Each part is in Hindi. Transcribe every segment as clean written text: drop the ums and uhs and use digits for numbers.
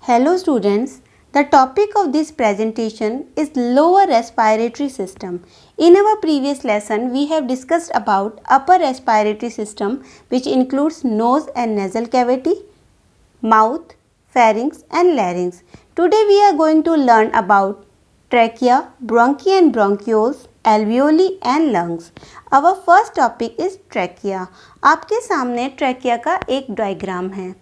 Hello students, the topic of this presentation is lower respiratory system. In our previous lesson, we have discussed about upper respiratory system which includes nose and nasal cavity, mouth, pharynx and larynx. Today we are going to learn about trachea, bronchi and bronchioles, alveoli and lungs. Our first topic is trachea. आपके सामने ट्रैकिया का एक डायग्राम है.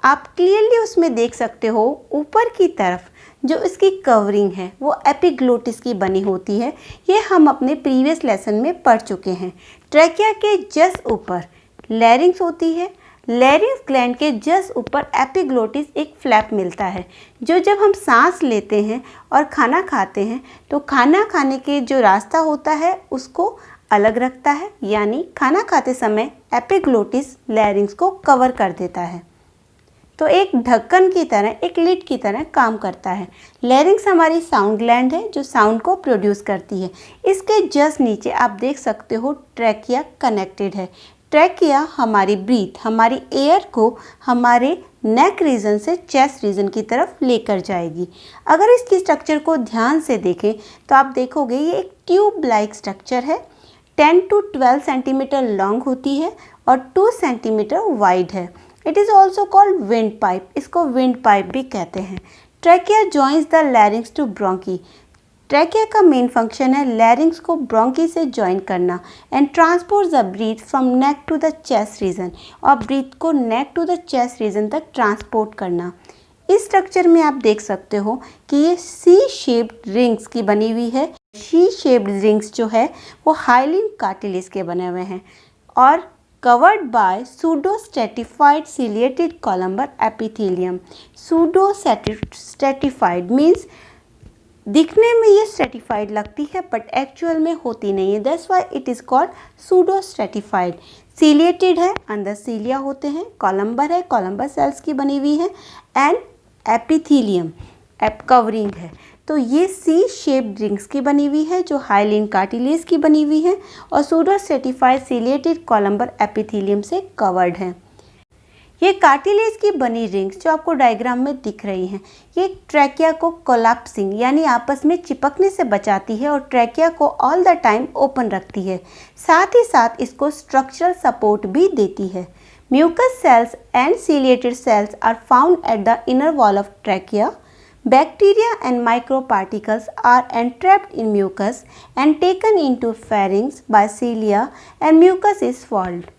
आप क्लियरली उसमें देख सकते हो ऊपर की तरफ जो इसकी कवरिंग है वो एपिग्लोटिस की बनी होती है. ये हम अपने प्रीवियस लेसन में पढ़ चुके हैं. ट्रैकिया के जस्ट ऊपर लैरिंक्स होती है. लैरिंक्स ग्लैंड के जस्ट ऊपर एपिग्लोटिस एक फ्लैप मिलता है जो जब हम सांस लेते हैं और खाना खाते हैं तो खाना खाने के जो रास्ता होता है उसको अलग रखता है, यानी खाना खाते समय एपिग्लोटिस लैरिंक्स को कवर कर देता है. तो एक ढक्कन की तरह, एक लिड की तरह काम करता है. लैरिंक्स हमारी साउंड ग्लैंड है जो साउंड को प्रोड्यूस करती है. इसके जस्ट नीचे आप देख सकते हो ट्रैकिया कनेक्टेड है. ट्रैकिया हमारी ब्रीथ, हमारी एयर को हमारे नेक रीजन से चेस्ट रीजन की तरफ लेकर जाएगी. अगर इसकी स्ट्रक्चर को ध्यान से देखें तो आप देखोगे ये एक ट्यूब लाइक स्ट्रक्चर है. 10 to 12 सेंटीमीटर लॉन्ग होती है और 2 सेंटीमीटर वाइड है. It is also called wind pipe. इसको विंड पाइप भी कहते हैं. Trachea joins the larynx to bronchi. Trachea का मेन फंक्शन है लैरिंक्स को ब्रोंकी से जॉइन करना and transport the breath from neck to the chest region, और ब्रीथ को neck to the chest region तक ट्रांसपोर्ट करना. इस स्ट्रक्चर में आप देख सकते हो कि ये सी शेप्ड रिंग्स की बनी हुई है. सी शेप्ड रिंग्स जो है वो हाइलिन कार्टिलेज के बने हुए हैं और covered by pseudo-stratified ciliated columnar epithelium. Pseudo-stratified means दिखने में ये stratified लगती है बट एक्चुअल में होती नहीं है. That's why it is called pseudo-stratified. Ciliated है, अंदर cilia होते हैं. columnar है, columnar cells की बनी हुई है and epithelium कवरिंग है. तो ये सी शेप रिंग्स की बनी हुई है जो हाइलिन कार्टिलेज की बनी हुई है और सूडो स्ट्रेटिफाइड सिलिएटेड कॉलम्बर एपिथेलियम से कवर्ड है. ये कार्टिलेज की बनी रिंग्स जो आपको डायग्राम में दिख रही हैं, ये ट्रैकिया को कोलैप्सिंग यानी आपस में चिपकने से बचाती है और ट्रैकिया को ऑल द टाइम ओपन रखती है. साथ ही साथ इसको स्ट्रक्चरल सपोर्ट भी देती है. Mucus cells and ciliated cells are found at the inner wall of trachea. Bacteria and microparticles are entrapped in mucus and taken into pharynx by cilia, and mucus is swallowed.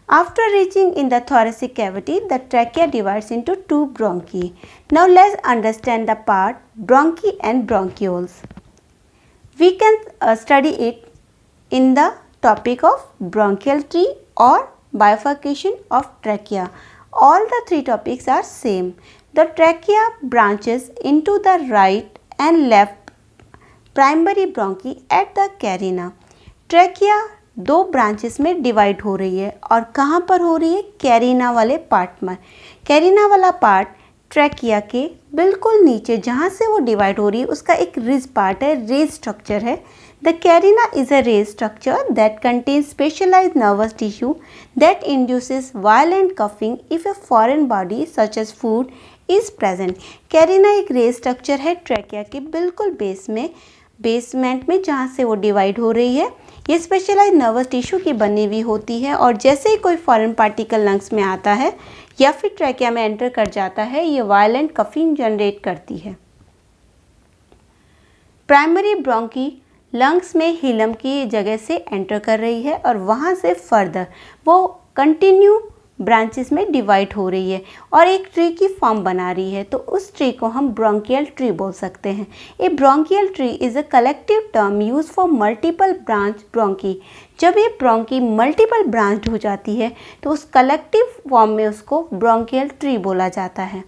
After reaching in the thoracic cavity, the trachea divides into two bronchi. Now let's understand the part bronchi and bronchioles. We can study it in the topic of bronchial tree or bifurcation of trachea. All the three topics are same. The trachea branches into the right and left primary bronchi at the carina. Trachea दो ब्रांचेस में डिवाइड हो रही है और कहाँ पर हो रही है? कैरिना वाले पार्ट में. कैरिना वाला पार्ट ट्रैकिया के बिल्कुल नीचे जहाँ से वो डिवाइड हो रही है उसका एक रिज पार्ट है, रेज स्ट्रक्चर है. The carina is a raised structure that contains specialized nervous tissue that induces violent coughing if a foreign body such as food is present. Carina एक रेज स्ट्रक्चर है ट्रैकिया के बिल्कुल बेसमेंट में जहाँ से वो डिवाइड हो रही है. ये स्पेशलाइज नर्वस टिश्यू की बनी हुई होती है और जैसे ही कोई फॉरेन पार्टिकल लंग्स में आता है या फिर ट्रैकिया में एंटर कर जाता है ये वायलेंट कफिंग जनरेट करती है. प्राइमरी ब्रोंकी लंग्स में हिलम की जगह से एंटर कर रही है और वहाँ से फर्दर वो कंटिन्यू ब्रांचेस में डिवाइड हो रही है और एक ट्री की फॉर्म बना रही है. तो उस ट्री को हम ब्रोंकियल ट्री बोल सकते हैं. A bronchial tree is a collective term use for multiple branch bronchi. जब ये ब्रोंकी मल्टीपल ब्रांच हो जाती है तो उस कलेक्टिव फॉर्म में उसको ब्रोंकियल ट्री बोला जाता है.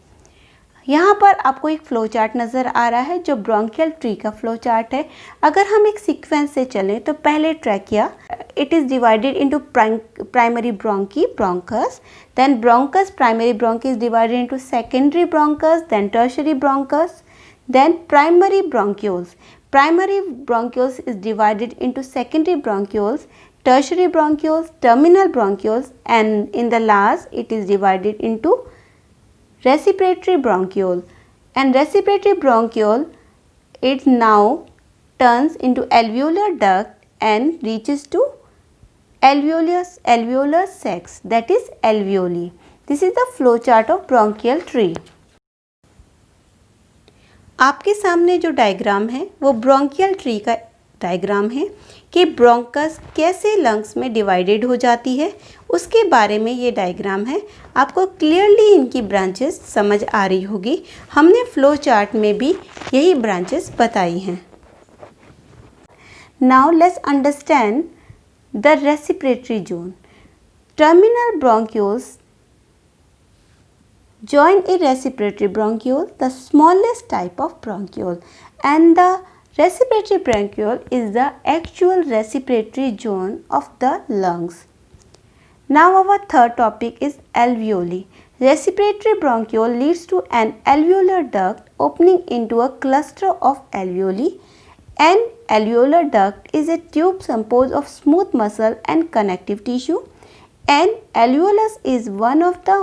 यहाँ पर आपको एक फ्लो चार्ट नज़र आ रहा है जो ब्रोंकियल ट्री का फ्लो चार्ट है. अगर हम एक सीक्वेंस से चलें तो पहले trachea, it is divided into primary bronchi, bronchus, then bronchus primary bronchi is divided into secondary bronchus, then tertiary bronchus, then primary bronchioles. Primary bronchioles is divided into secondary bronchioles, tertiary bronchioles, terminal bronchioles, and in the last it is divided into respiratory bronchiole. and respiratory bronchiole, it now turns into alveolar duct and reaches to alveolar sacs, that is alveoli. This is the flow chart of bronchial tree. आपके सामने जो डायग्राम है वो ब्रोंकियल ट्री का डायग्राम है कि ब्रोंकस कैसे लंग्स में डिवाइडेड हो जाती है, उसके बारे में ये डायग्राम है। आपको क्लियरली इनकी ब्रांचेस समझ आ रही होगी। हमने फ्लो चार्ट में भी यही ब्रांचेस बताई हैं। Now let's understand the respiratory zone. Terminal bronchioles join a respiratory bronchiole, the smallest type of bronchiole, and the respiratory bronchiole is the actual respiratory zone of the lungs. Now our third topic is alveoli. Respiratory bronchiole leads to an alveolar duct opening into a cluster of alveoli. An alveolar duct is a tube composed of smooth muscle and connective tissue. An alveolus is one of the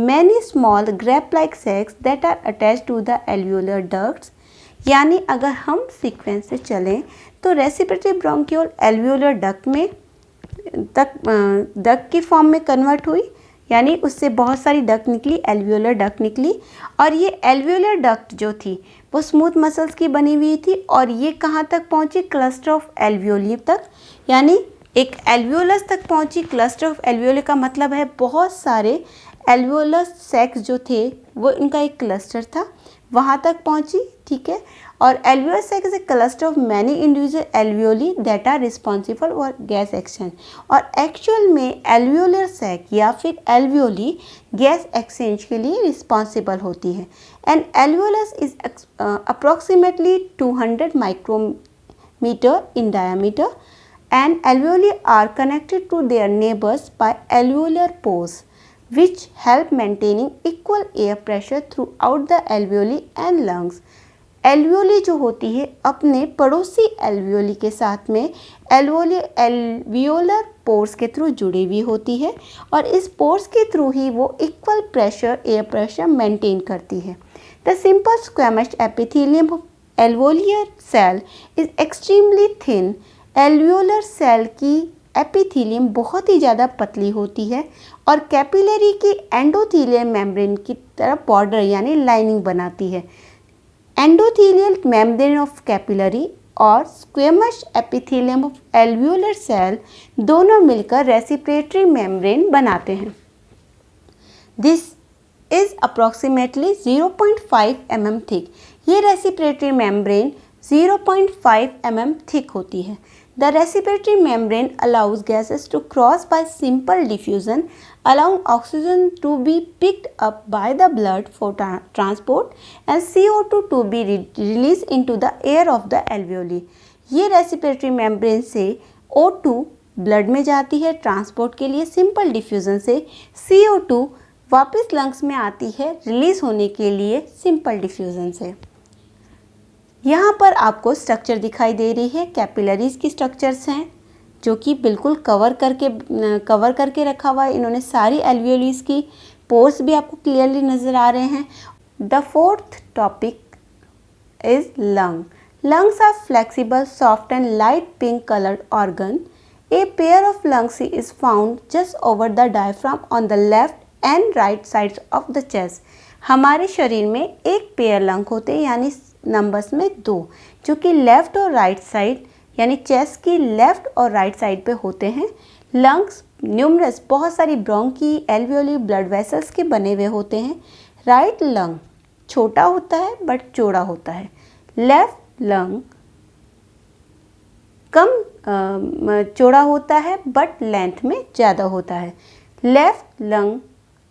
many small grape-like sacs that are attached to the alveolar ducts. यानी अगर हम सीक्वेंस से चलें तो रेस्पिरेटरी ब्रोंकियोल एल्वियोलर डक्ट में डक्ट की फॉर्म में कन्वर्ट हुई, यानी उससे बहुत सारी डक्ट निकली, एल्वियोलर डक्ट निकली। और ये एल्वियोलर डक्ट जो थी वो स्मूथ मसल्स की बनी हुई थी और ये कहाँ तक पहुँची? क्लस्टर ऑफ एल्वियोली तक, यानी एक एल्वियोलस तक पहुंची। क्लस्टर ऑफ एल्वियोली का मतलब है बहुत सारे एल्वियोलस सैक्स जो थे वो इनका एक क्लस्टर था, वहाँ तक पहुंची, ठीक है। और alveolar sac is a cluster of many individual alveoli that are responsible for gas exchange. और एक्चुअल में एल्वियोलर सैक या फिर एल्वियोली गैस एक्सचेंज के लिए रिस्पॉन्सिबल होती है। And alveolus is approximately 200 micrometre in diameter and alveoli are connected to their neighbors by alveolar pores which help maintaining equal air pressure throughout the alveoli and lungs. alveoli जो होती है अपने पड़ोसी alveoli के साथ में alveolar pores के थ्रू जुड़ी हुई होती है और इस pores के थ्रू ही वो equal pressure air pressure maintain करती है। The simple squamous epithelium of alveolar cell is extremely thin. Alveolar cell की एपिथेलियम बहुत ही ज़्यादा पतली होती है और कैपिलरी की एंडोथेलियल मेम्ब्रेन की तरफ बॉर्डर यानी लाइनिंग बनाती है। एंडोथेलियल मेम्ब्रेन ऑफ कैपिलरी और squamous epithelium of alveolar cell दोनों मिलकर रेस्पिरेटरी मेम्ब्रेन बनाते हैं। This is approximately 0.5 mm thick. ये रेस्पिरेटरी मेम्ब्रेन 0.5 mm थिक होती है। The respiratory membrane allows gases to cross by simple diffusion, allowing oxygen to be picked up by the blood for transport and CO2 to be released into the air of the alveoli. ये respiratory membrane से O2 ब्लड में जाती है ट्रांसपोर्ट के लिए, सिंपल डिफ्यूज़न से CO2 वापस लंग्स में आती है रिलीज़ होने के लिए सिंपल डिफ्यूज़न से। यहाँ पर आपको स्ट्रक्चर दिखाई दे रही है, कैपिलरीज की स्ट्रक्चर्स हैं जो कि बिल्कुल कवर करके रखा हुआ है। इन्होंने सारी एल्वियोलीज की पोर्स भी आपको क्लियरली नज़र आ रहे हैं। The fourth topic is lung. Lungs are flexible, soft and light pink coloured organ. A pair of lungs is found just over the diaphragm on the left and right sides of the chest. हमारे शरीर में एक पेयर लंग होते हैं, यानी नंबर्स में 2, जो कि लेफ़्ट और राइट साइड यानी चेस्ट की लेफ़्ट और राइट साइड पे होते हैं। लंग्स न्यूमरस बहुत सारी ब्रोंकी, एल्वियोली, ब्लड वेसल्स के बने हुए होते हैं। राइट लंग छोटा होता है बट चौड़ा होता है। लेफ़्ट लंग कम चौड़ा होता है बट लेंथ में ज़्यादा होता है। लेफ़्ट लंग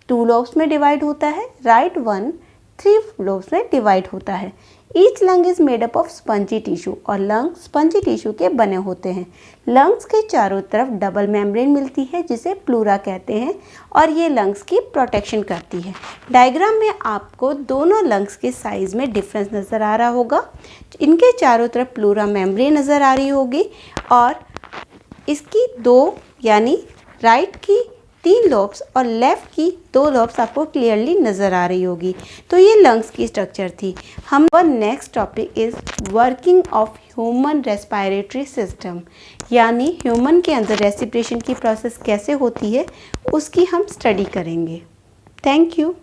2 लॉब्स में डिवाइड होता है, राइट वन 3 लॉब्स में डिवाइड होता है। Each lung is made up of spongy tissue और लंग स्पंजी टिश्यू के बने होते हैं। लंग्स के चारों तरफ डबल मेम्ब्रेन मिलती है जिसे प्लूरा कहते हैं और ये लंग्स की प्रोटेक्शन करती है। डायग्राम में आपको दोनों लंग्स के साइज में डिफरेंस नज़र आ रहा होगा। इनके चारों तरफ प्लूरा मेम्ब्रेन नज़र आ रही होगी और इसकी 2 यानी राइट की 3 लोब्स और लेफ्ट की 2 लोब्स आपको क्लियरली नज़र आ रही होगी। तो ये लंग्स की स्ट्रक्चर थी। हम next topic is working of human respiratory system, यानी ह्यूमन के अंदर रेस्पिरेशन की प्रोसेस कैसे होती है उसकी हम स्टडी करेंगे। Thank you.